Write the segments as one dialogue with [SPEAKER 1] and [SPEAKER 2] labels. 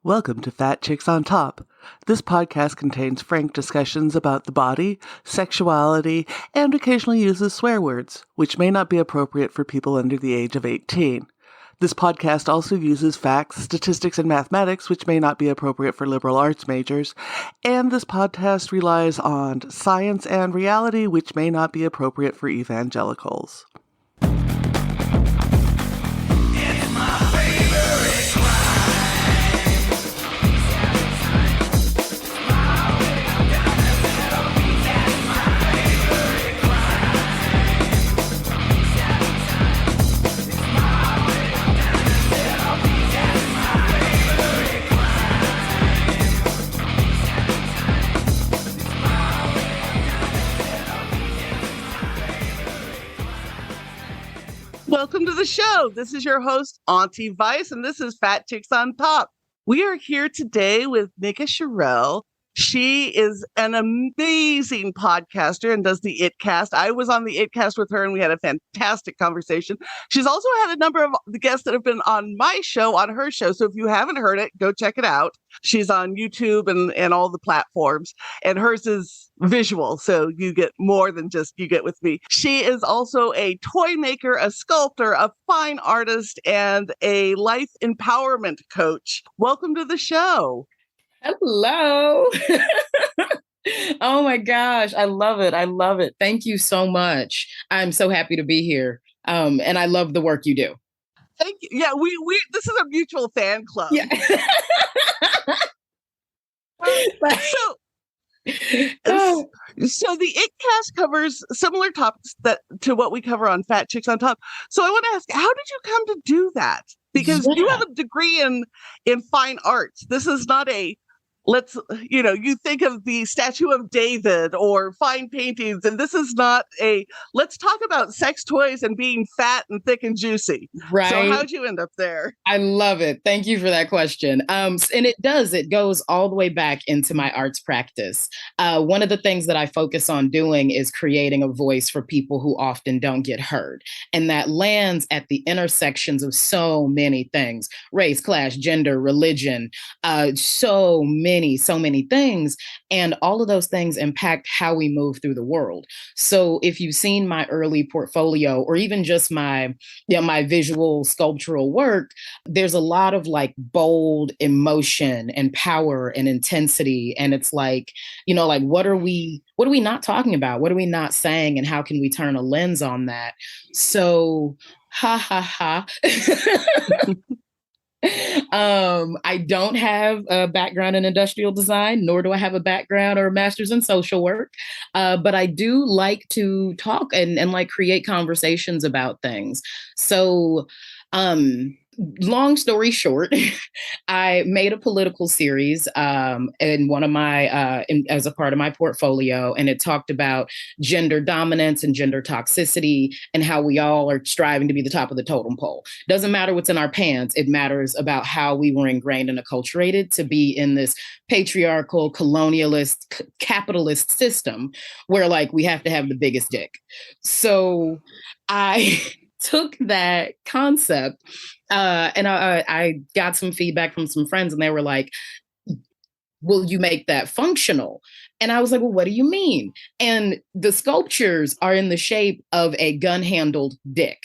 [SPEAKER 1] Welcome to Fat Chicks on Top. This podcast contains frank discussions about the body, sexuality, and occasionally uses swear words, which may not be appropriate for people under the age of 18. This podcast also uses facts, statistics, and mathematics, which may not be appropriate for liberal arts majors. And this podcast relies on science and reality, which may not be appropriate for evangelicals. Welcome to the show. This is your host, Auntie Vice, and this is Fat Chicks on Top. We are here today with Nika Cherrelle. She is an amazing podcaster and does the ItCast. I was on the ItCast with her and we had a fantastic conversation. She's also had a number of the guests that have been on my show, on her show. So if you haven't heard it, go check it out. She's on YouTube and all the platforms, and hers is visual. So you get more than just you get with me. She is also a toy maker, a sculptor, a fine artist, and a life empowerment coach. Welcome to the show.
[SPEAKER 2] Hello. Oh my gosh. I love it. I love it. Thank you so much. I'm so happy to be here. And I love the work you do.
[SPEAKER 1] Thank you. Yeah, we this is a mutual fan club.
[SPEAKER 2] Yeah.
[SPEAKER 1] So the ItCast covers similar topics to what we cover on Fat Chicks on Top. So I want to ask, how did you come to do that? Because you have a degree in fine arts. This is not you think of the Statue of David or fine paintings, and this is not let's talk about sex toys and being fat and thick and juicy.
[SPEAKER 2] Right.
[SPEAKER 1] So how'd you end up there?
[SPEAKER 2] I love it. Thank you for that question. And it goes all the way back into my arts practice. One of the things that I focus on doing is creating a voice for people who often don't get heard. And that lands at the intersections of so many things: race, class, gender, religion, so many things. And all of those things impact how we move through the world. So if you've seen my early portfolio, or even just my visual sculptural work, there's a lot of like bold emotion and power and intensity. And it's like, what are we not talking about? What are we not saying? And how can we turn a lens on that? So, ha. I don't have a background in industrial design, nor do I have a background or a master's in social work. But I do like to talk and like create conversations about things. So, long story short, I made a political series in one of my as a part of my portfolio, and it talked about gender dominance and gender toxicity and how we all are striving to be the top of the totem pole. Doesn't matter what's in our pants. It matters about how we were ingrained and acculturated to be in this patriarchal, colonialist, capitalist system where like we have to have the biggest dick. So I took that concept and I got some feedback from some friends, and they were like, will you make that functional? And I was like, well, what do you mean? And the sculptures are in the shape of a gun-handled dick.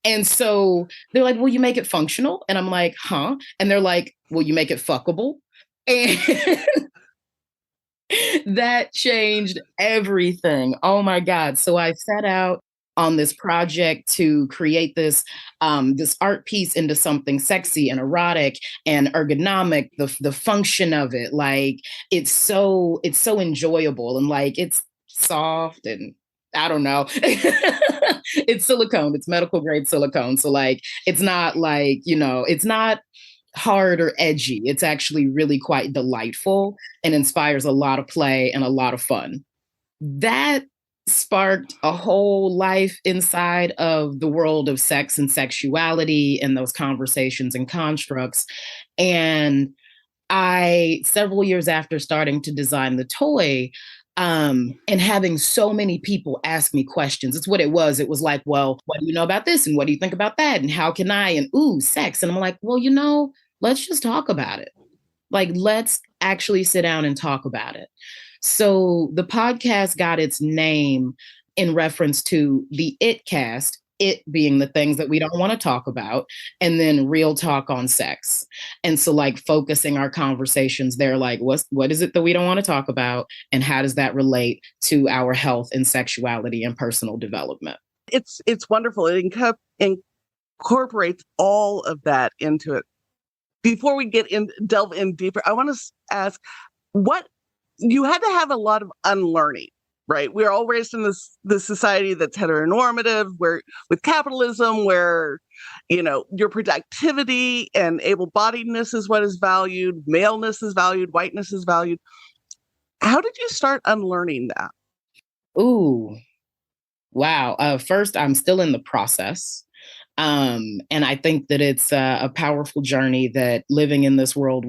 [SPEAKER 2] And so they're like, will you make it functional? And I'm like, huh? And they're like, will you make it fuckable? And that changed everything. Oh my God. So I set out on this project to create this art piece into something sexy and erotic and ergonomic. The function of it, like it's so enjoyable, and like it's soft and I don't know. It's silicone. It's medical grade silicone. So like it's not like, it's not hard or edgy. It's actually really quite delightful and inspires a lot of play and a lot of fun. That sparked a whole life inside of the world of sex and sexuality and those conversations and constructs. And several years after starting to design the toy, and having so many people ask me questions. It's what it was. It was like, well, what do you know about this? And what do you think about that? And how can I? And ooh, sex. And I'm like, well, let's just talk about it. Like, let's actually sit down and talk about it. So the podcast got its name in reference to the It cast, it being the things that we don't want to talk about, and then real talk on sex. And so like focusing our conversations there, like what is it that we don't want to talk about? And how does that relate to our health and sexuality and personal development?
[SPEAKER 1] It's wonderful. It incorporates all of that into it. Before we delve in deeper, I want to ask, what you had to have a lot of unlearning, right? We're all raised in this society that's heteronormative, where with capitalism, where your productivity and able-bodiedness is what is valued, maleness is valued, whiteness is valued. How did you start unlearning that?
[SPEAKER 2] Ooh, wow. First, I'm still in the process. And I think that it's a powerful journey that living in this world,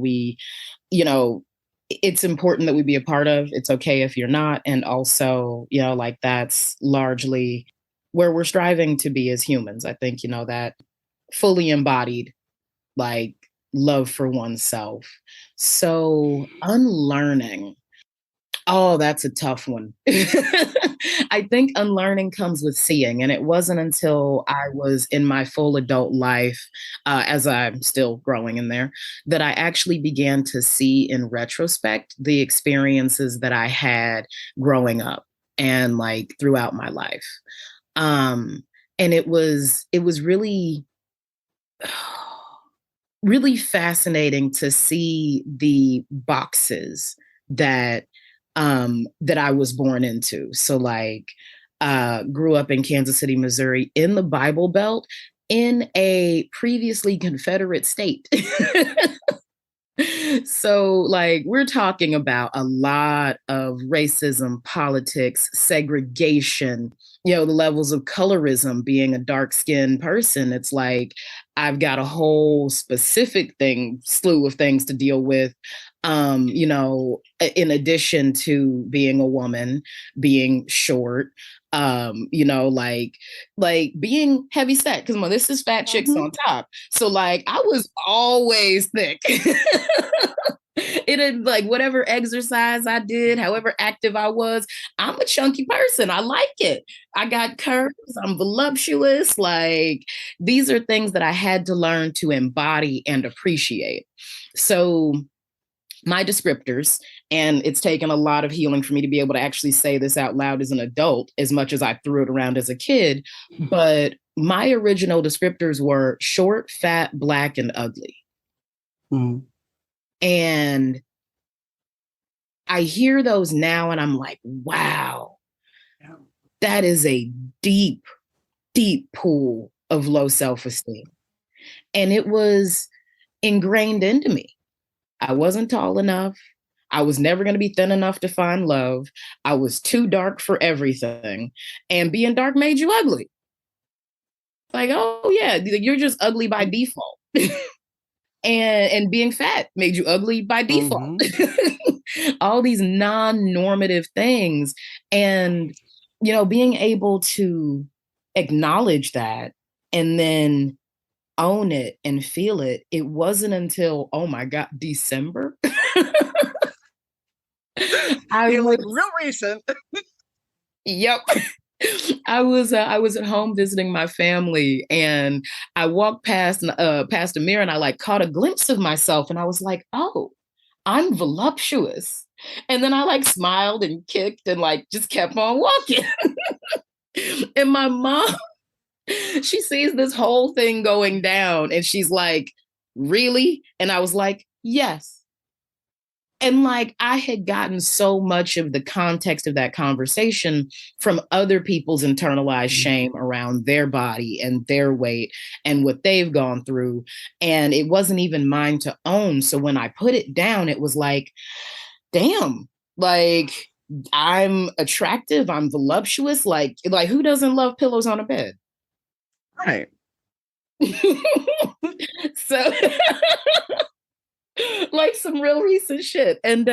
[SPEAKER 2] it's important that we be a part of. It's okay if you're not. And also, like that's largely where we're striving to be as humans. I think, that fully embodied, like love for oneself. So unlearning. Oh, that's a tough one. I think unlearning comes with seeing. And it wasn't until I was in my full adult life, as I'm still growing in there, that I actually began to see in retrospect the experiences that I had growing up and like throughout my life. And it was really, really fascinating to see the boxes that I was born into. So like grew up in Kansas City, Missouri, in the Bible Belt, in a previously Confederate state. So like we're talking about a lot of racism, politics, segregation, the levels of colorism. Being a dark-skinned person, it's like I've got a whole specific slew of things to deal with. In addition to being a woman, being short, like being heavy set, because this is Fat Chicks on Top. So like I was always thick. It had like whatever exercise I did, however active I was, I'm a chunky person. I like it. I got curves. I'm voluptuous. Like these are things that I had to learn to embody and appreciate. So my descriptors, and it's taken a lot of healing for me to be able to actually say this out loud as an adult, as much as I threw it around as a kid. But my original descriptors were short, fat, black, and ugly. Mm. And I hear those now and I'm like, wow, that is a deep, deep pool of low self-esteem. And it was ingrained into me. I wasn't tall enough. I was never going to be thin enough to find love. I was too dark for everything. And being dark made you ugly. Like, oh yeah, you're just ugly by default. and being fat made you ugly by default. All these non-normative things. And, being able to acknowledge that and then own it and feel it. It wasn't until, oh my God, December.
[SPEAKER 1] Like real recent.
[SPEAKER 2] Yep. I was at home visiting my family, and I walked past a mirror, and I like caught a glimpse of myself, and I was like, oh, I'm voluptuous. And then I like smiled and kicked and like just kept on walking. And my mom, she sees this whole thing going down and she's like, really? And I was like, yes. And like, I had gotten so much of the context of that conversation from other people's internalized shame around their body and their weight and what they've gone through. And it wasn't even mine to own. So when I put it down, it was like, damn, like I'm attractive, I'm voluptuous. Like who doesn't love pillows on a bed?
[SPEAKER 1] Right.
[SPEAKER 2] So like some real recent shit. And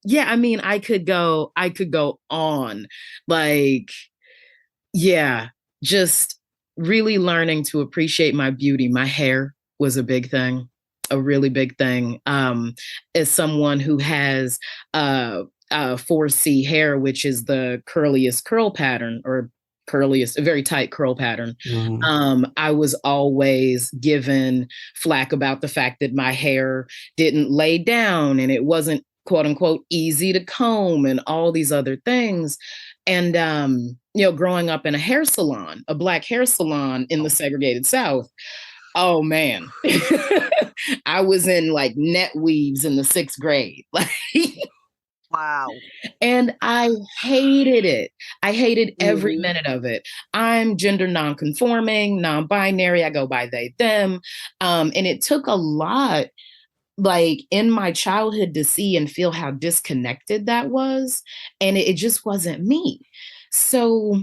[SPEAKER 2] yeah, I mean, I could go on. Like, yeah, just really learning to appreciate my beauty. My hair was a big thing. a really big thing. As someone who has 4C hair, which is the curliest curl pattern, or curliest, a very tight curl pattern. I was always given flack about the fact that my hair didn't lay down and it wasn't, quote unquote, easy to comb and all these other things. And, growing up in a hair salon, a Black hair salon in the segregated South, oh man, I was in like net weaves in the 6th grade.
[SPEAKER 1] Wow.
[SPEAKER 2] And I hated it. I hated every minute of it. I'm gender nonconforming, non-binary. I go by they, them. And it took a lot, like in my childhood, to see and feel how disconnected that was. And it just wasn't me. So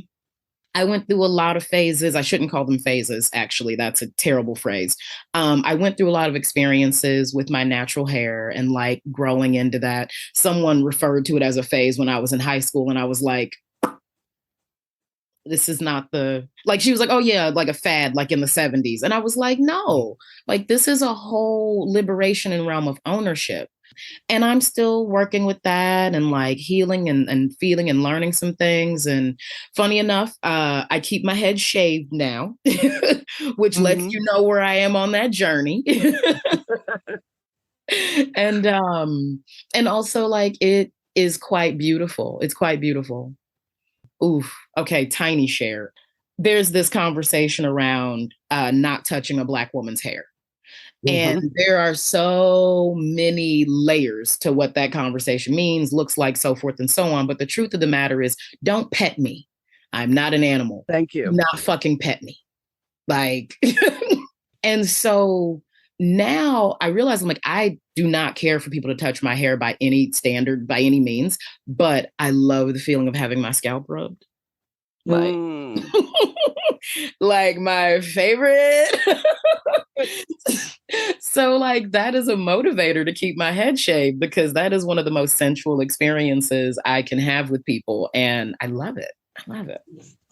[SPEAKER 2] I went through a lot of phases. I shouldn't call them phases, actually. That's a terrible phrase. I went through a lot of experiences with my natural hair and like growing into that. Someone referred to it as a phase when I was in high school, and I was like, this is not she was like, oh yeah, like a fad, like in the 70s. And I was like, no, like this is a whole liberation and realm of ownership. And I'm still working with that and like healing and feeling and learning some things. And funny enough, I keep my head shaved now, which lets you know where I am on that journey. And also like it is quite beautiful. It's quite beautiful. Oof. Okay, tiny share. There's this conversation around not touching a Black woman's hair. And there are so many layers to what that conversation means, looks like, so forth and so on. But the truth of the matter is, don't pet me. I'm not an animal.
[SPEAKER 1] Thank you.
[SPEAKER 2] Do not fucking pet me. Like, and so now I realize I'm like, I do not care for people to touch my hair by any standard, by any means, but I love the feeling of having my scalp rubbed. Like, like my favorite. So like that is a motivator to keep my head shaved, because that is one of the most sensual experiences I can have with people. And I love it. I love it.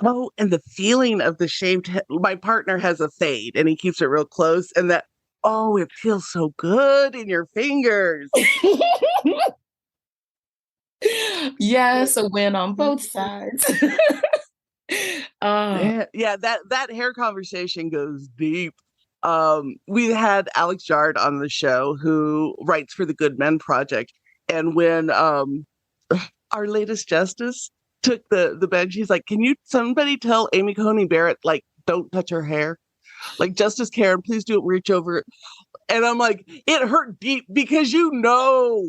[SPEAKER 1] Oh, and the feeling of the shaved head. My partner has a fade and he keeps it real close. And that, oh, it feels so good in your fingers.
[SPEAKER 2] Yes, a win on both sides.
[SPEAKER 1] Yeah, that hair conversation goes deep. We had Alex Yard on the show, who writes for the Good Men Project. And when our latest justice took the bench, he's like, can somebody tell Amy Coney Barrett, like, don't touch her hair? Like, Justice Karen, please do it, reach over it. And I'm like, it hurt deep, because you know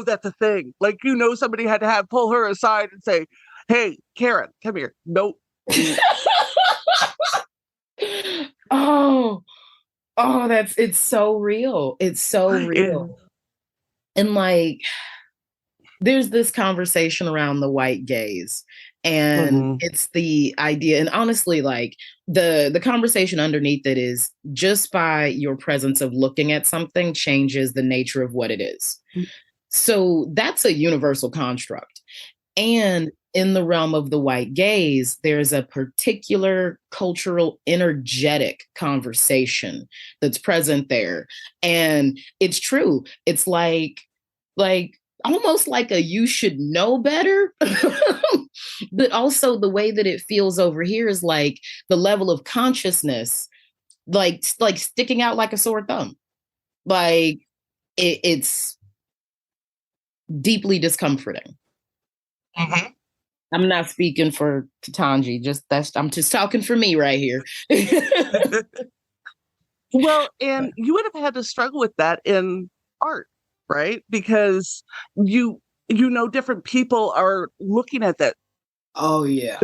[SPEAKER 1] that's a thing. Like, somebody had to pull her aside and say, hey, Karen, come here. Nope.
[SPEAKER 2] Oh, it's so real. It's so real. And like, there's this conversation around the white gaze, and it's the idea. And honestly, like the conversation underneath it is, just by your presence of looking at something changes the nature of what it is. So that's a universal construct. And in the realm of the white gaze, there's a particular cultural energetic conversation that's present there. And it's true. It's like almost like a you should know better. But also the way that it feels over here is like the level of consciousness, like sticking out like a sore thumb. Like it's deeply discomforting. I'm not speaking for Ketanji, I'm just talking for me right here.
[SPEAKER 1] Well, and you would have had to struggle with that in art, right? Because different people are looking at that.
[SPEAKER 2] Oh yeah.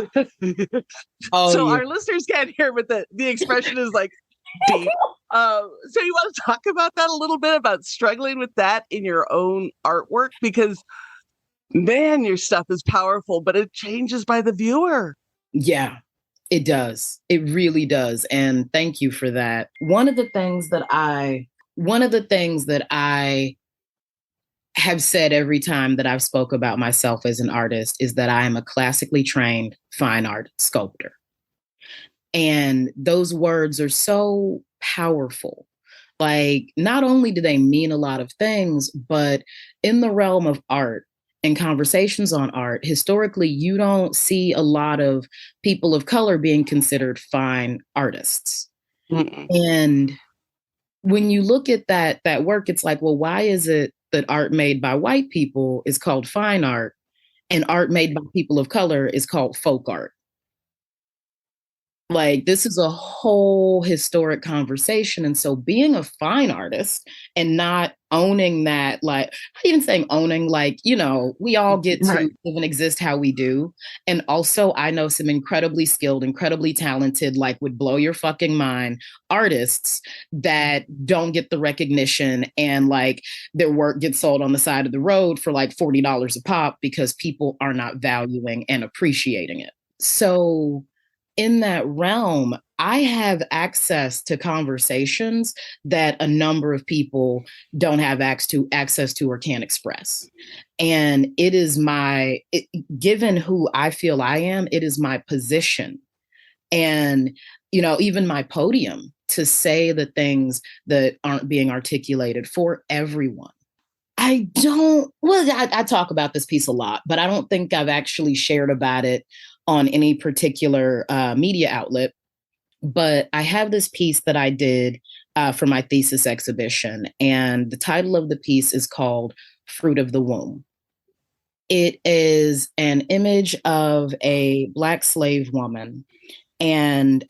[SPEAKER 1] So our listeners can't hear, but the expression is like deep. So you want to talk about that a little bit, about struggling with that in your own artwork? Because man, your stuff is powerful, but it changes by the viewer.
[SPEAKER 2] Yeah, it does. It really does. And thank you for that. One of the things that I have said every time that I've spoke about myself as an artist is that I am a classically trained fine art sculptor. And those words are so powerful, Like, not only do they mean a lot of things, but in the realm of art and conversations on art, historically, you don't see a lot of people of color being considered fine artists.
[SPEAKER 1] Mm-mm.
[SPEAKER 2] And when you look at that work, it's like, well, why is it that art made by white people is called fine art and art made by people of color is called folk art? Like, this is a whole historic conversation. And so being a fine artist and not owning that, like, not even saying owning, like, you know, we all get to
[SPEAKER 1] Right.
[SPEAKER 2] live and exist how we do. And also, I know some incredibly skilled, incredibly talented, like, would blow your fucking mind artists that don't get the recognition, and like their work gets sold on the side of the road for like $40 a pop because people are not valuing and appreciating it. So in that realm, I have access to conversations that a number of people don't have access to or can't express. And it is given who I feel I am, it is my position and, you know, even my podium to say the things that aren't being articulated for everyone. I talk about this piece a lot, but I don't think I've actually shared about it on any particular media outlet. But I have this piece that I did for my thesis exhibition, and the title of the piece is called Fruit of the Womb. It is an image of a Black slave woman. And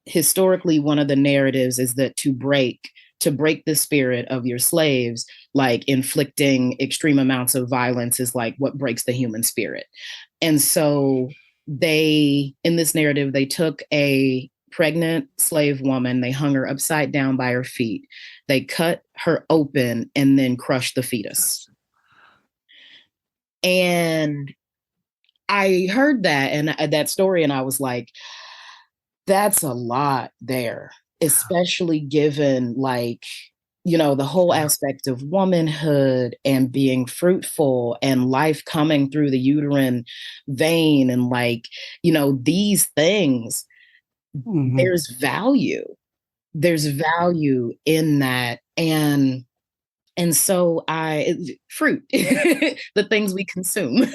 [SPEAKER 2] historically, one of the narratives is that to break the spirit of your slaves, like inflicting extreme amounts of violence is like what breaks the human spirit. And so in this narrative, they took a pregnant slave woman, they hung her upside down by her feet, they cut her open and then crushed the fetus. And I heard that and that story, and I was like, that's a lot there, especially given, like, you know, the whole aspect of womanhood and being fruitful and life coming through the uterine vein. And like, you know, these things,
[SPEAKER 1] Mm-hmm.
[SPEAKER 2] there's value in that. And so fruit, the things we consume.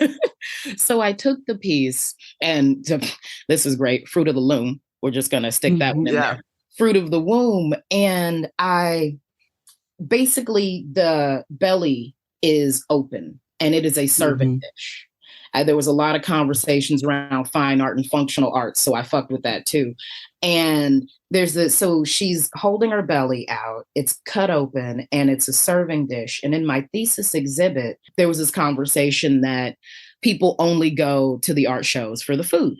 [SPEAKER 2] So I took the piece and this is great. Fruit of the loom. We're just going to stick that one in there. Fruit of the womb. And basically the belly is open and it is a serving dish. There was a lot of conversations around fine art and functional art, so I fucked with that too. And so she's holding her belly out, it's cut open, and it's a serving dish. And in my thesis exhibit, there was this conversation that people only go to the art shows for the food.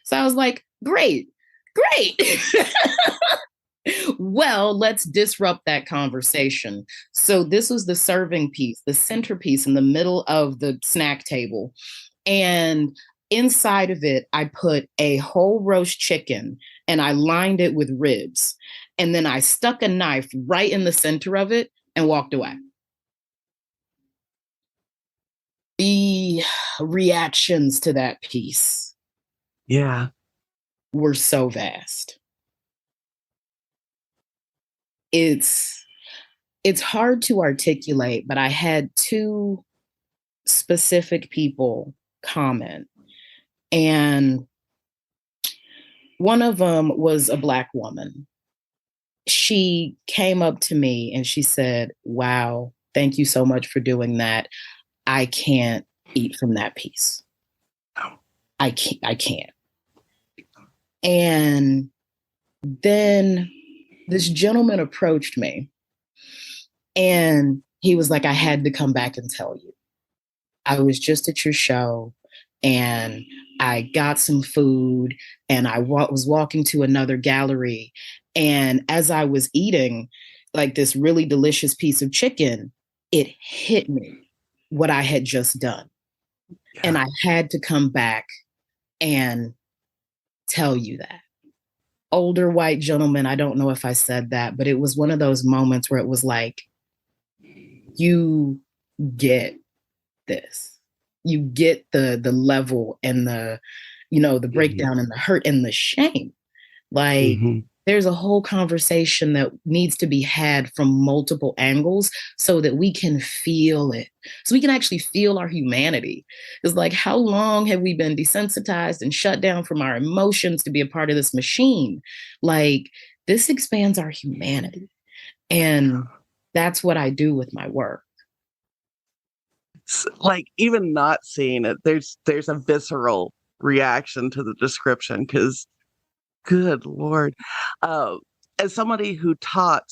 [SPEAKER 2] So I was like, great. Well, let's disrupt that conversation. So this was the serving piece, the centerpiece in the middle of the snack table. And inside of it, I put a whole roast chicken and I lined it with ribs. And then I stuck a knife right in the center of it and walked away. The reactions to that piece were so vast. It's hard to articulate, but I had two specific people comment. And one of them was a Black woman. She came up to me and she said, wow, thank you so much for doing that. I can't eat from that piece. I can't. And then this gentleman approached me and he was like, I had to come back and tell you. I was just at your show and I got some food and I was walking to another gallery. And as I was eating like this really delicious piece of chicken, it hit me what I had just done. Yeah. And I had to come back and tell you that. Older white gentleman, I don't know if I said that, but it was one of those moments where it was like, you get this. You get the level and the, you know, the breakdown and the hurt and the shame. Like, there's a whole conversation that needs to be had from multiple angles so that we can feel it. So we can actually feel our humanity. It's like, how long have we been desensitized and shut down from our emotions to be a part of this machine? Like, this expands our humanity. And that's what I do with my work.
[SPEAKER 1] It's like, even not seeing it, there's a visceral reaction to the description, because good Lord. As somebody who taught,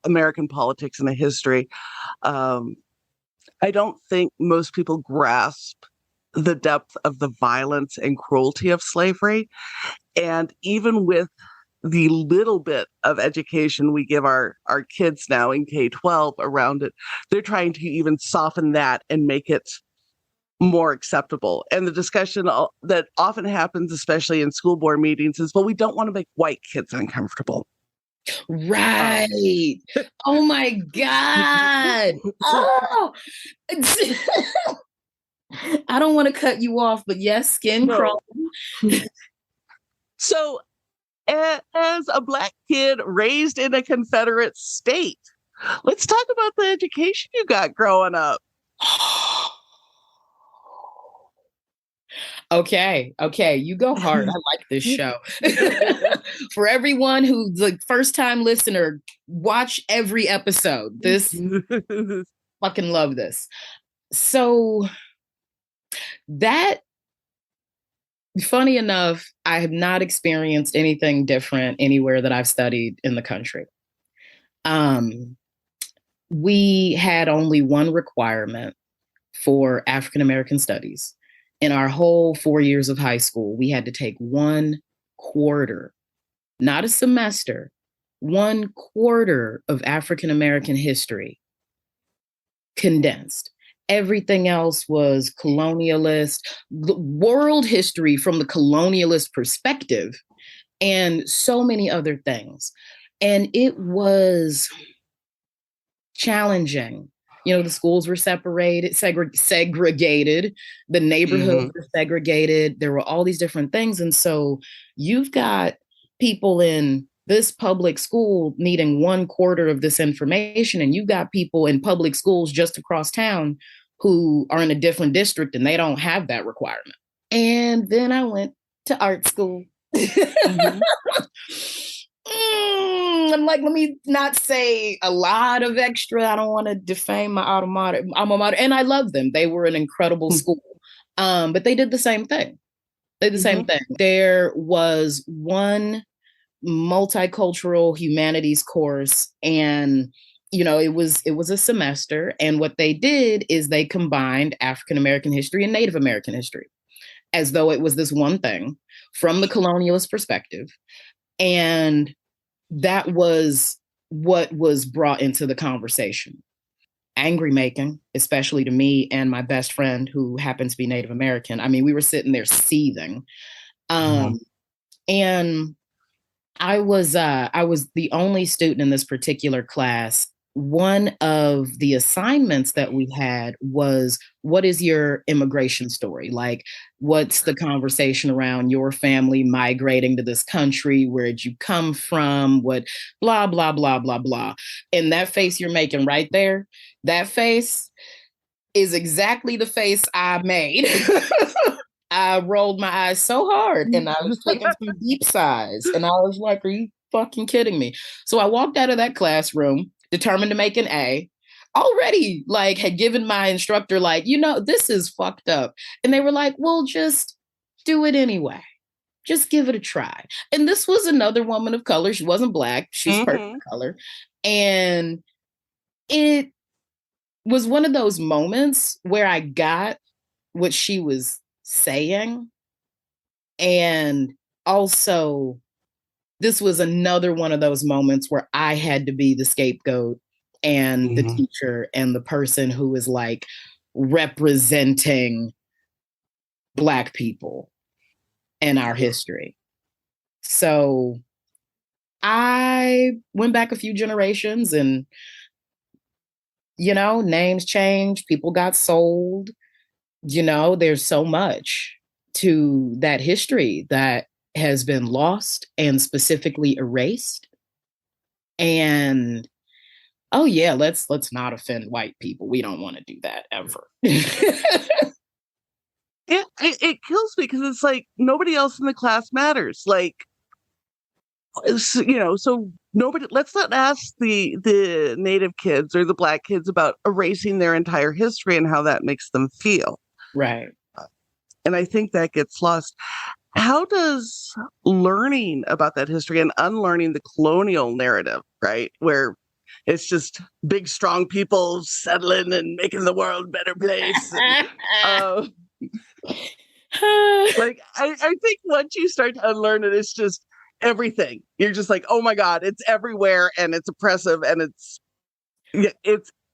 [SPEAKER 1] American politics and history, I don't think most people grasp the depth of the violence and cruelty of slavery. And even with the little bit of education we give our kids now in K-12 around it, they're trying to even soften that and make it more acceptable. And the discussion that often happens, especially in school board meetings, is, well, we don't want to make white kids uncomfortable.
[SPEAKER 2] Right. Oh my God. Oh. I don't want to cut you off, but yes, skin crawling.
[SPEAKER 1] So, as a Black kid raised in a Confederate state, let's talk about the education you got growing up.
[SPEAKER 2] Okay, you go hard. I like this show. For everyone who's the first time listener, watch every episode. This fucking love this. So that, funny enough, I have not experienced anything different anywhere that I've studied in the country. We had only one requirement for African American studies. In our whole 4 years of high school, we had to take 1 quarter, not a semester, 1 quarter of African American history condensed. Everything else was colonialist, world history from the colonialist perspective, and so many other things. And it was challenging. The schools were separated, segregated, the neighborhoods were segregated. There were all these different things. And so you've got people in this public school needing 1 quarter of this information, and you've got people in public schools just across town who are in a different district and they don't have that requirement. And then I went to art school. I'm like, let me not say a lot of extra. I don't want to defame my alma mater. And I love them. They were an incredible school. But they did the same thing. There was one multicultural humanities course, and it was a semester. And what they did is they combined African American history and Native American history as though it was this one thing from the colonialist perspective. And that was what was brought into the conversation. Angry making, especially to me and my best friend who happens to be Native American. I mean, we were sitting there seething. And I was the only student in this particular class. One of the assignments that we had was, what is your immigration story? Like, what's the conversation around your family migrating to this country? Where'd you come from? What, blah, blah, blah, blah, blah. And that face you're making right there, that face is exactly the face I made. I rolled my eyes so hard and I was taking some deep sighs. And I was like, are you fucking kidding me? So I walked out of that classroom determined to make an A, already had given my instructor, this is fucked up. And they were like, well, just do it anyway. Just give it a try. And this was another woman of color. She wasn't Black. She was person of color. And it was one of those moments where I got what she was saying. And also, this was another one of those moments where I had to be the scapegoat and the teacher and the person who is representing Black people and our history. So I went back a few generations and, names changed, people got sold. There's so much to that history that has been lost and specifically erased. And oh yeah, let's not offend white people. We don't want to do that ever.
[SPEAKER 1] It kills me because it's like nobody else in the class matters. Like, so nobody. Let's not ask the native kids or the Black kids about erasing their entire history and how that makes them feel.
[SPEAKER 2] Right.
[SPEAKER 1] And I think that gets lost. How does learning about that history and unlearning the colonial narrative, right, where it's just big, strong people settling and making the world a better place? And, like, I think once you start to unlearn it, it's just everything. You're just like, oh my God, it's everywhere and it's oppressive and it's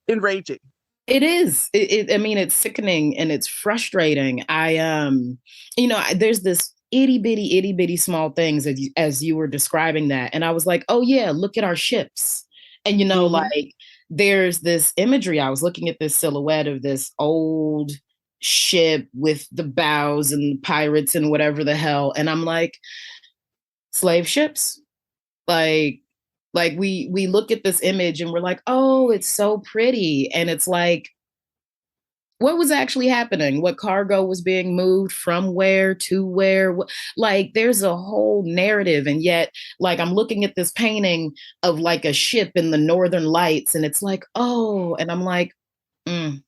[SPEAKER 1] enraging.
[SPEAKER 2] It is. I mean, it's sickening and it's frustrating. There's this itty bitty small things as you were describing that. And I was like, oh yeah, look at our ships. And, like there's this imagery. I was looking at this silhouette of this old ship with the bows and pirates and whatever the hell. And I'm like, slave ships? Like we look at this image and we're like, oh, it's so pretty. And it's like, what was actually happening? What cargo was being moved from where to where? Like, there's a whole narrative. And yet, like, I'm looking at this painting of like a ship in the Northern Lights, and it's like, oh, and I'm like, And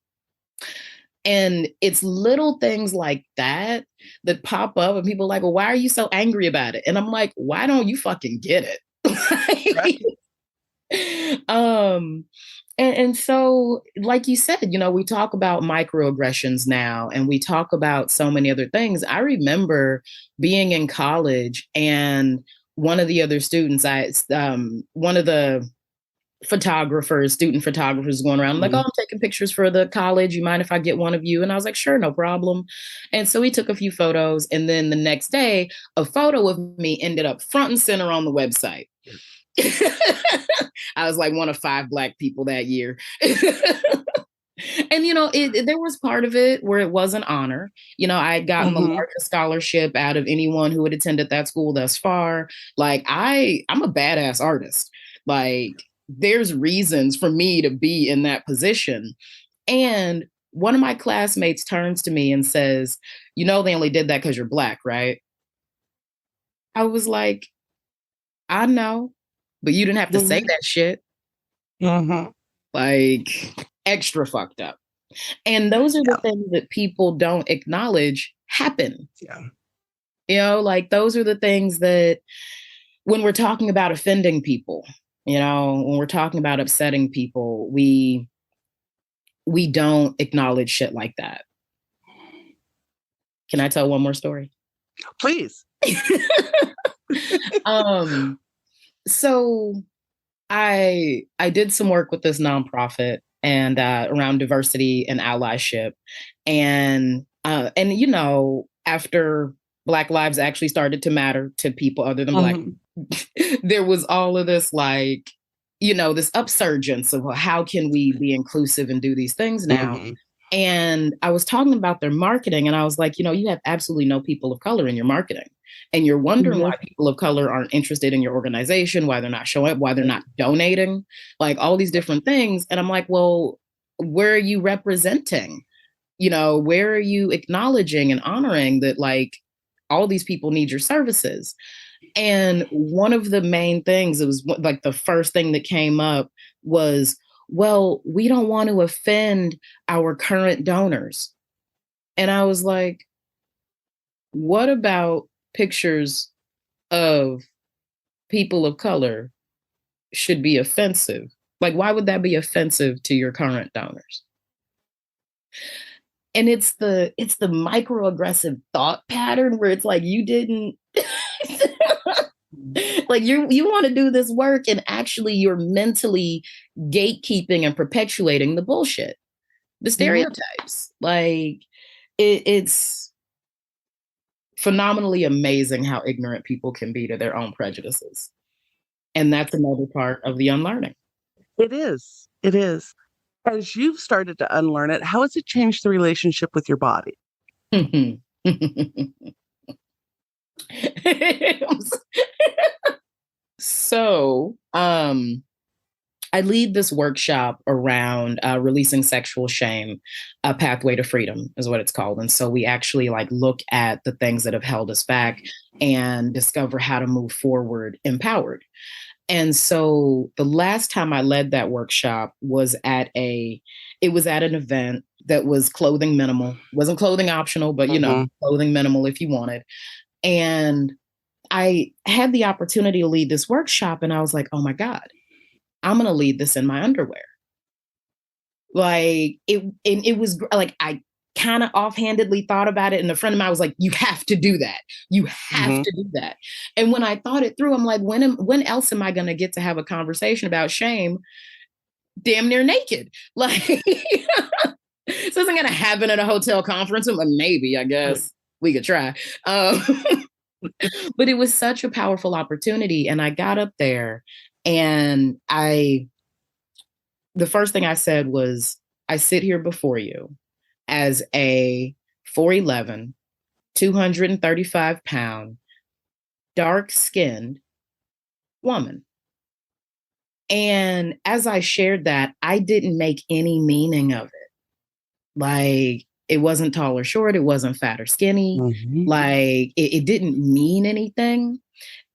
[SPEAKER 2] it's little things like that that pop up, and people are like, well, why are you so angry about it? And I'm like, why don't you fucking get it? Right. And so, like you said, we talk about microaggressions now, and we talk about so many other things. I remember being in college, and one of the other students, one of the student photographers going around, like, oh, I'm taking pictures for the college. You mind if I get one of you? And I was like, sure, no problem. And so we took a few photos. And then the next day, a photo of me ended up front and center on the website. I was like one of 5 Black people that year. And, there was part of it where it was an honor. I had gotten the largest scholarship out of anyone who had attended that school thus far. Like, I'm a badass artist. Like, there's reasons for me to be in that position. And one of my classmates turns to me and says, they only did that because you're Black, right? I was like, I know, but you didn't have to say that shit. Like, extra fucked up. And those are the things that people don't acknowledge happen. Yeah. Like, those are the things that when we're talking about offending people, when we're talking about upsetting people, we don't acknowledge shit like that. Can I tell one more story?
[SPEAKER 1] Please.
[SPEAKER 2] So I did some work with this nonprofit and around diversity and allyship, and after Black lives actually started to matter to people other than Black, there was all of this, like, this upsurgence of how can we be inclusive and do these things now. And I was talking about their marketing, and I was like, you have absolutely no people of color in your marketing. And you're wondering why people of color aren't interested in your organization, why they're not showing up, why they're not donating, like all these different things. And I'm like, well, where are you representing? Where are you acknowledging and honoring that, like, all these people need your services? And one of the main things, it was like the first thing that came up was, well, we don't want to offend our current donors. And I was like, what about pictures of people of color should be offensive? Like, why would that be offensive to your current donors? And it's the microaggressive thought pattern where it's like, you didn't like, you want to do this work, and actually you're mentally gatekeeping and perpetuating the bullshit, the stereotypes. Like, it's phenomenally amazing how ignorant people can be to their own prejudices. And that's another part of the unlearning.
[SPEAKER 1] It is. As you've started to unlearn it, how has it changed the relationship with your body?
[SPEAKER 2] So, I lead this workshop around releasing sexual shame, a pathway to freedom is what it's called. And so we actually like look at the things that have held us back and discover how to move forward empowered. And so the last time I led that workshop was at an event that was clothing minimal. Wasn't clothing optional, but clothing minimal if you wanted. And I had the opportunity to lead this workshop and I was like, oh my God, I'm going to lead this in my underwear. Like it was like, I kind of offhandedly thought about it. And a friend of mine was like, you have to do that. You have to do that. And when I thought it through, I'm like, when else am I going to get to have a conversation about shame damn near naked? Like, this isn't going to happen at a hotel conference room. Maybe, I guess we could try. But it was such a powerful opportunity. And I got up there and the first thing I said was, I sit here before you as a 4'11", 235-pound, dark-skinned woman. And as I shared that, I didn't make any meaning of it. Like, it wasn't tall or short. It wasn't fat or skinny. Like, it didn't mean anything.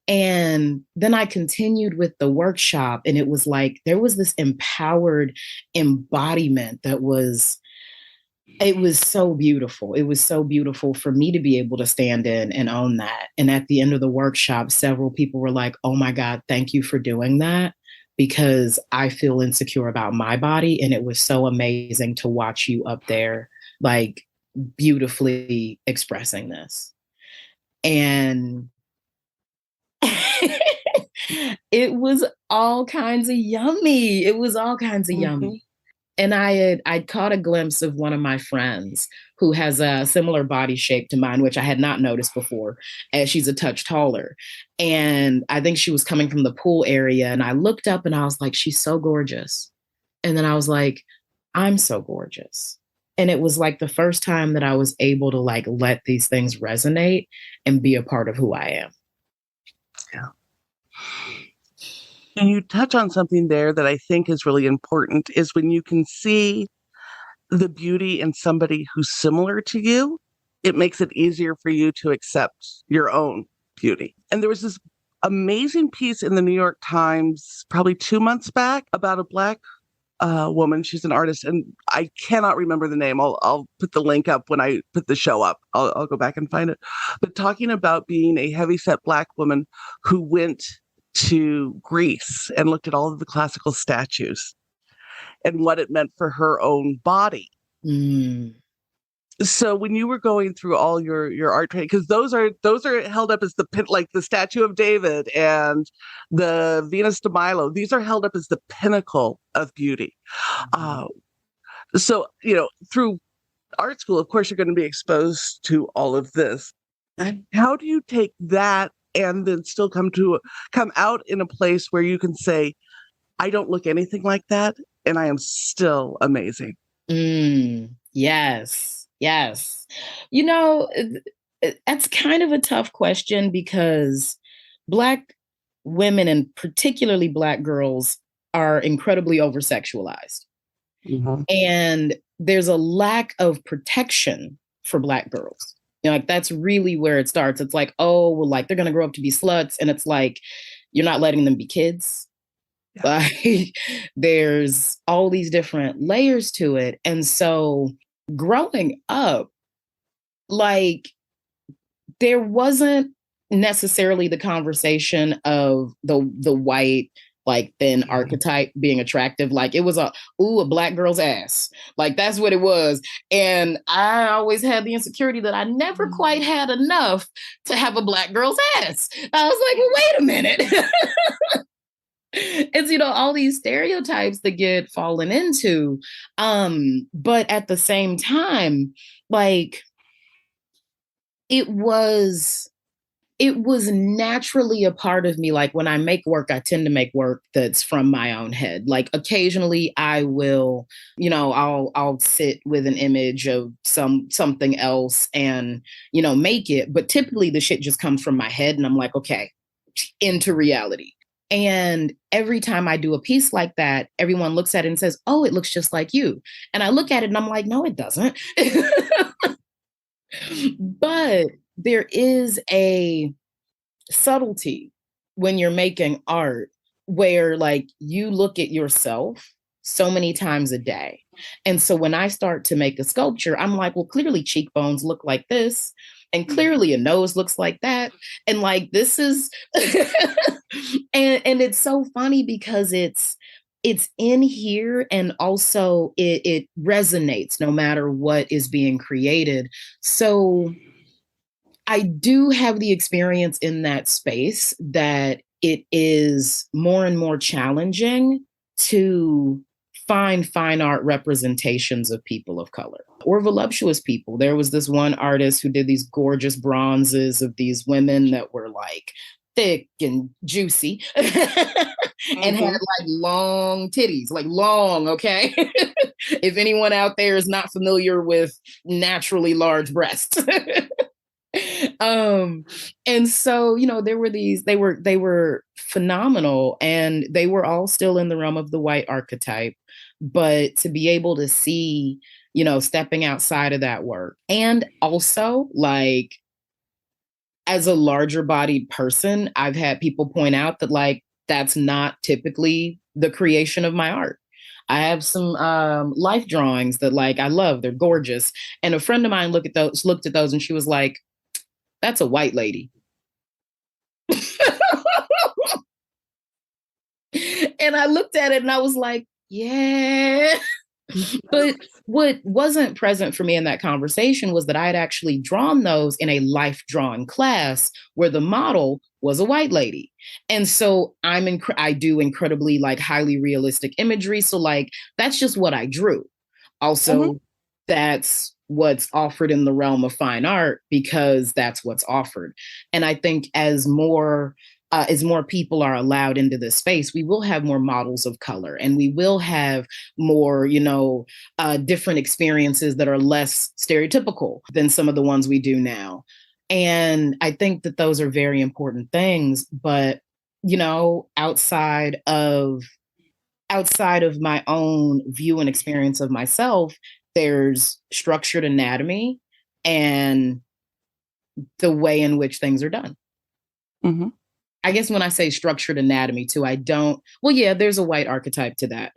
[SPEAKER 2] And then I continued with the workshop, and it was like, there was this empowered embodiment it was so beautiful. It was so beautiful for me to be able to stand in and own that. And at the end of the workshop, several people were like, oh my God, thank you for doing that, because I feel insecure about my body. And it was so amazing to watch you up there, like, beautifully expressing this. And it was all kinds of yummy. And I'd caught a glimpse of one of my friends who has a similar body shape to mine, which I had not noticed before, as she's a touch taller. And I think she was coming from the pool area. And I looked up and I was like, she's so gorgeous. And then I was like, I'm so gorgeous. And it was like the first time that I was able to like let these things resonate and be a part of who I am.
[SPEAKER 1] Yeah. And you touch on something there that I think is really important, is when you can see the beauty in somebody who's similar to you, it makes it easier for you to accept your own beauty. And there was this amazing piece in the New York Times probably 2 months back about a Black woman. She's an artist, and I cannot remember the name. I'll put the link up when I put the show up. I'll go back and find it. But talking about being a heavyset Black woman who went to Greece and looked at all of the classical statues and what it meant for her own body. So when you were going through all your art training, because those are held up as like the Statue of David and the Venus de Milo, these are held up as the pinnacle of beauty. So, through art school, of course, you're going to be exposed to all of this. And how do you take that and then still come out in a place where you can say, I don't look anything like that, and I am still amazing?
[SPEAKER 2] Yes. That's kind of a tough question, because Black women, and particularly Black girls, are incredibly over-sexualized. And there's a lack of protection for Black girls. Like, that's really where it starts. It's like, oh, well, like, they're going to grow up to be sluts. And it's like, you're not letting them be kids. Yeah. Like, there's all these different layers to it. And so growing up, like, there wasn't necessarily the conversation of the white, like, thin archetype being attractive. Like, it was a Black girl's ass. Like, that's what it was. And I always had the insecurity that I never quite had enough to have a Black girl's ass. I was like, well, wait a minute. It's, all these stereotypes that get fallen into. But at the same time, like, it was it was naturally a part of me. Like when I make work, I tend to make work that's from my own head. Like occasionally I will, I'll sit with an image of something else and, make it. But typically the shit just comes from my head and I'm like, okay, into reality. And every time I do a piece like that, everyone looks at it and says, oh, it looks just like you. And I look at it and I'm like, no, it doesn't. But there is a subtlety when you're making art where like you look at yourself so many times a day. And so when I start to make a sculpture, I'm like, well, clearly cheekbones look like this. And clearly a nose looks like that. And like, this is, and it's so funny because it's in here and also it resonates no matter what is being created. So I do have the experience in that space that it is more and more challenging to find fine art representations of people of color or voluptuous people. There was this one artist who did these gorgeous bronzes of these women that were like thick and juicy and had like long titties, like long, okay? If anyone out there is not familiar with naturally large breasts. And so, there were they were phenomenal and they were all still in the realm of the white archetype. But to be able to see, stepping outside of that work and also like as a larger bodied person, I've had people point out that like that's not typically the creation of my art. I have some life drawings that like I love, they're gorgeous. And a friend of mine looked at those and she was like, that's a white lady. And I looked at it and I was like, yeah. But what wasn't present for me in that conversation was that I had actually drawn those in a life drawing class where the model was a white lady. And so I do incredibly like highly realistic imagery. So like, that's just what I drew. Also, that's what's offered in the realm of fine art because that's what's offered. And I think as more people are allowed into this space, we will have more models of color and we will have more, different experiences that are less stereotypical than some of the ones we do now. And I think that those are very important things. But, outside of my own view and experience of myself, there's structured anatomy and the way in which things are done.
[SPEAKER 1] Mm-hmm.
[SPEAKER 2] I guess when I say structured anatomy too, there's a white archetype to that.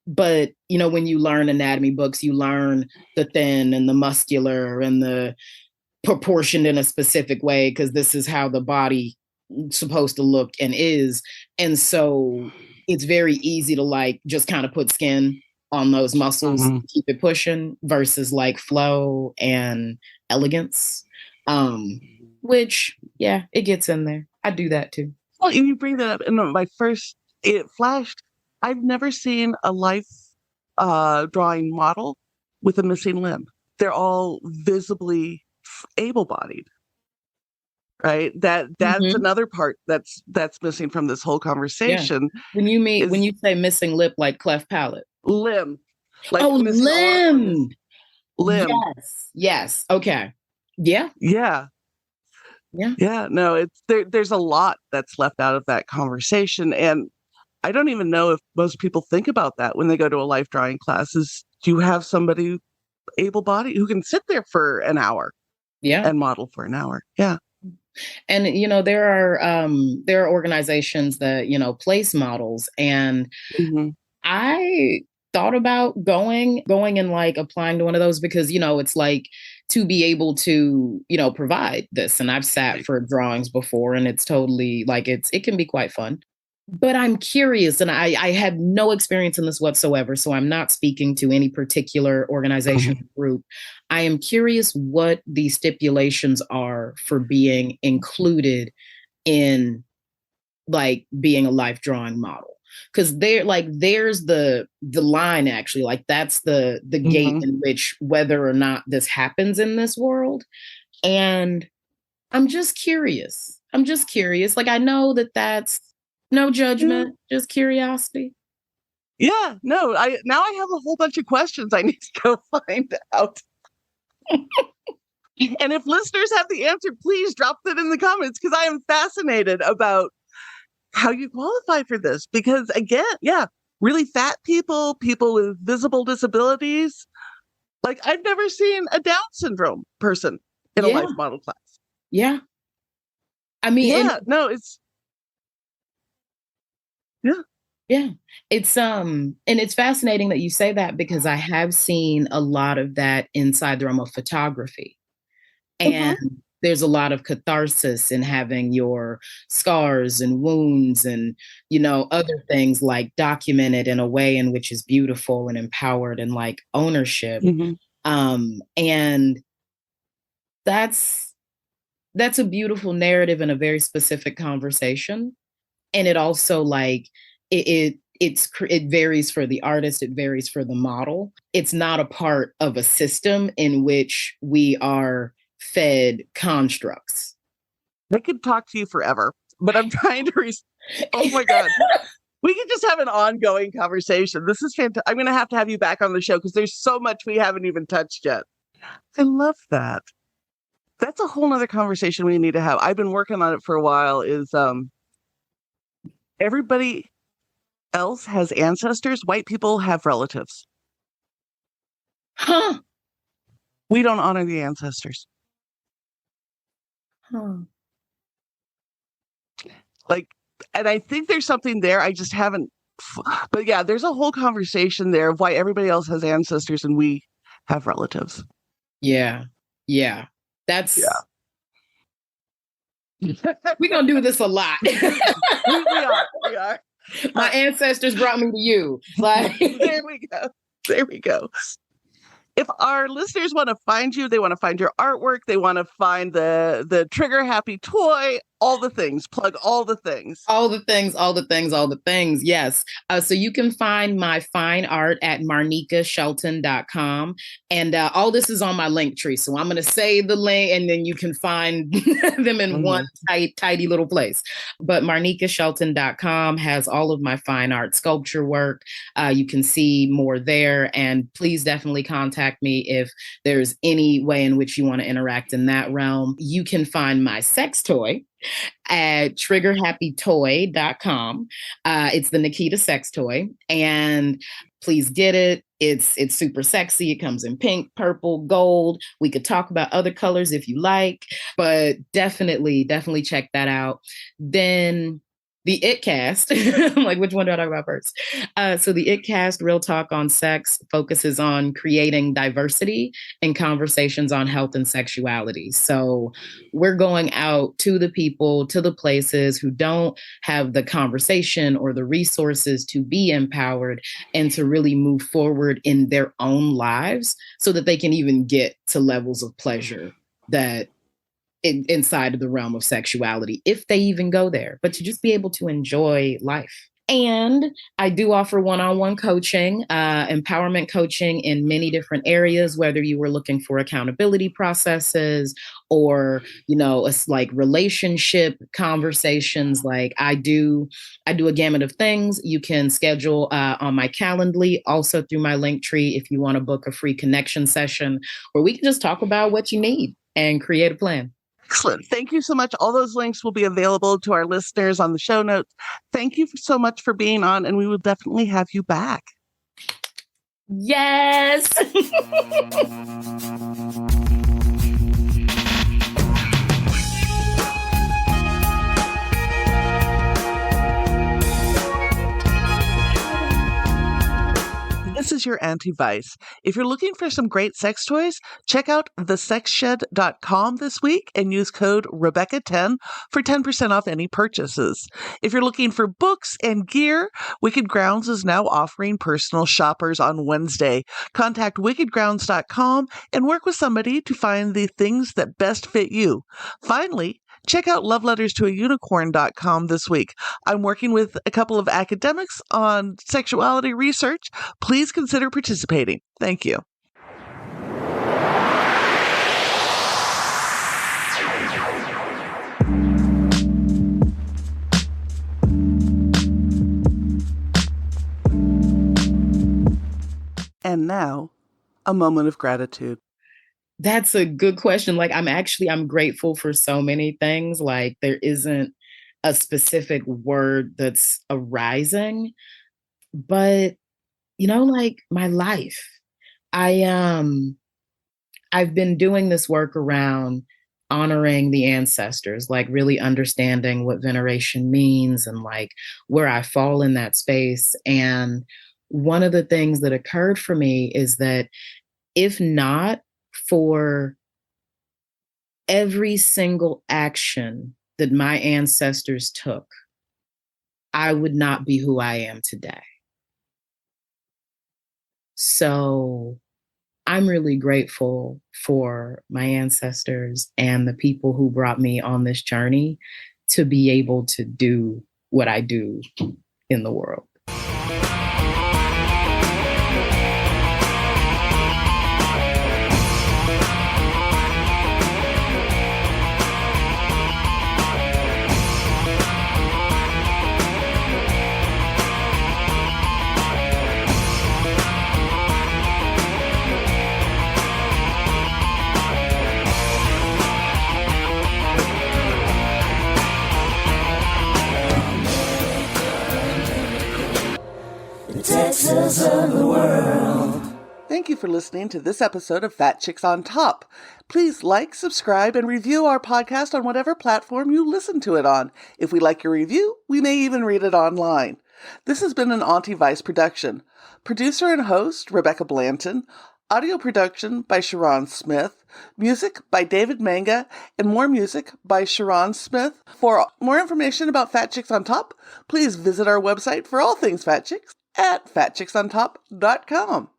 [SPEAKER 2] But when you learn anatomy books, you learn the thin and the muscular and the proportioned in a specific way, because this is how the body supposed to look and is. And so it's very easy to like just kind of put skin on those muscles, keep it pushing versus like flow and elegance. Which, yeah, it gets in there. I do that too.
[SPEAKER 1] Well, and you bring that up, and it flashed. I've never seen a life drawing model with a missing limb. They're all visibly able-bodied, right? That's another part that's missing from this whole conversation.
[SPEAKER 2] Yeah. When you say missing lip, like cleft palate,
[SPEAKER 1] limb, like
[SPEAKER 2] limb.
[SPEAKER 1] Yes.
[SPEAKER 2] Okay. Yeah.
[SPEAKER 1] No, there's a lot that's left out of that conversation, and I don't even know if most people think about that when they go to a life drawing class. Is you have somebody able-bodied who can sit there for an hour, and model for an hour,
[SPEAKER 2] And there are organizations that place models, and I thought about going and like applying to one of those because it's like to be able to provide this. And I've sat for drawings before, and it's totally like it can be quite fun. But I'm curious, and I have no experience in this whatsoever, so I'm not speaking to any particular organization or group. I am curious what the stipulations are for being included in like being a life drawing model. Because there's the line, actually, like that's the gate in which whether or not this happens in this world. And I'm just curious. Like, I know that that's no judgment, just curiosity.
[SPEAKER 1] Yeah, no, now I have a whole bunch of questions I need to go find out. And if listeners have the answer, please drop it in the comments because I am fascinated about how you qualify for this. Because again, yeah, really fat people, people with visible disabilities. Like I've never seen a Down syndrome person in a
[SPEAKER 2] Yeah.
[SPEAKER 1] life model class.
[SPEAKER 2] Yeah. I mean,
[SPEAKER 1] yeah, no, it's yeah.
[SPEAKER 2] Yeah. And it's fascinating that you say that because I have seen a lot of that inside the realm of photography. And there's a lot of catharsis in having your scars and wounds and, other things like documented in a way in which is beautiful and empowered and like ownership. And that's a beautiful narrative and a very specific conversation. And it also like it varies for the artist. It varies for the model. It's not a part of a system in which we are fed constructs.
[SPEAKER 1] I could talk to you forever, but I'm trying to. Oh my God. We could just have an ongoing conversation. This is fantastic. I'm going to have you back on the show because there's so much we haven't even touched yet. I love that. That's a whole nother conversation we need to have. I've been working on it for a while is everybody else has ancestors. White people have relatives.
[SPEAKER 2] Huh.
[SPEAKER 1] We don't honor the ancestors.
[SPEAKER 2] Huh.
[SPEAKER 1] Like, and I think there's something there. I just haven't. But yeah, there's a whole conversation there of why everybody else has ancestors and we have relatives.
[SPEAKER 2] Yeah. Yeah. That's. Yeah. We're going to do this a lot.
[SPEAKER 1] we are.
[SPEAKER 2] My ancestors brought me to you. Like,
[SPEAKER 1] There we go. If our listeners want to find you, they want to find your artwork, they want to find the trigger happy toy, all the things, plug all the things.
[SPEAKER 2] All the things. Yes. So you can find my fine art at marnikashelton.com. And all this is on my link tree. So I'm going to say the link and then you can find them in one tidy little place. But marnikashelton.com has all of my fine art sculpture work. You can see more there. And please definitely contact me if there's any way in which you want to interact in that realm. You can find my sex toy at triggerhappytoy.com. It's the Nikita sex toy. And please get it. It's super sexy. It comes in pink, purple, gold. We could talk about other colors if you like, but definitely check that out. Then the It Cast, like which one do I talk about first? So the It Cast, Real Talk on Sex, focuses on creating diversity in conversations on health and sexuality. So we're going out to the people, to the places who don't have the conversation or the resources to be empowered and to really move forward in their own lives so that they can even get to levels of pleasure that inside of the realm of sexuality, if they even go there, but to just be able to enjoy life. And I do offer one-on-one coaching, empowerment coaching in many different areas, whether you were looking for accountability processes or, it's like relationship conversations. Like I do a gamut of things. You can schedule on my Calendly, also through my link tree, if you want to book a free connection session where we can just talk about what you need and create a plan.
[SPEAKER 1] Excellent. Thank you so much. All those links will be available to our listeners on the show notes. Thank you so much for being on, and we will definitely have you back.
[SPEAKER 2] Yes.
[SPEAKER 1] This is your Auntie Vice. If you're looking for some great sex toys, check out thesexshed.com this week and use code Rebecca10 for 10% off any purchases. If you're looking for books and gear, Wicked Grounds is now offering personal shoppers on Wednesday. Contact wickedgrounds.com and work with somebody to find the things that best fit you. Finally, check out loveletterstoaunicorn.com this week. I'm working with a couple of academics on sexuality research. Please consider participating. Thank you. And now, a moment of gratitude.
[SPEAKER 2] That's a good question. Like, I'm grateful for so many things. Like, there isn't a specific word that's arising, but like my life. I I've been doing this work around honoring the ancestors, like really understanding what veneration means and like where I fall in that space. And one of the things that occurred for me is that if not for every single action that my ancestors took, I would not be who I am today. So I'm really grateful for my ancestors and the people who brought me on this journey to be able to do what I do in the world.
[SPEAKER 1] Texas of the world. Thank you for listening to this episode of Fat Chicks on Top. Please like, subscribe, and review our podcast on whatever platform you listen to it on. If we like your review, we may even read it online. This has been an Auntie Vice production. Producer and host, Rebecca Blanton. Audio production by Sharon Smith. Music by David Manga. And more music by Sharon Smith. For more information about Fat Chicks on Top, please visit our website for all things Fat Chicks at fatchicksontop.com.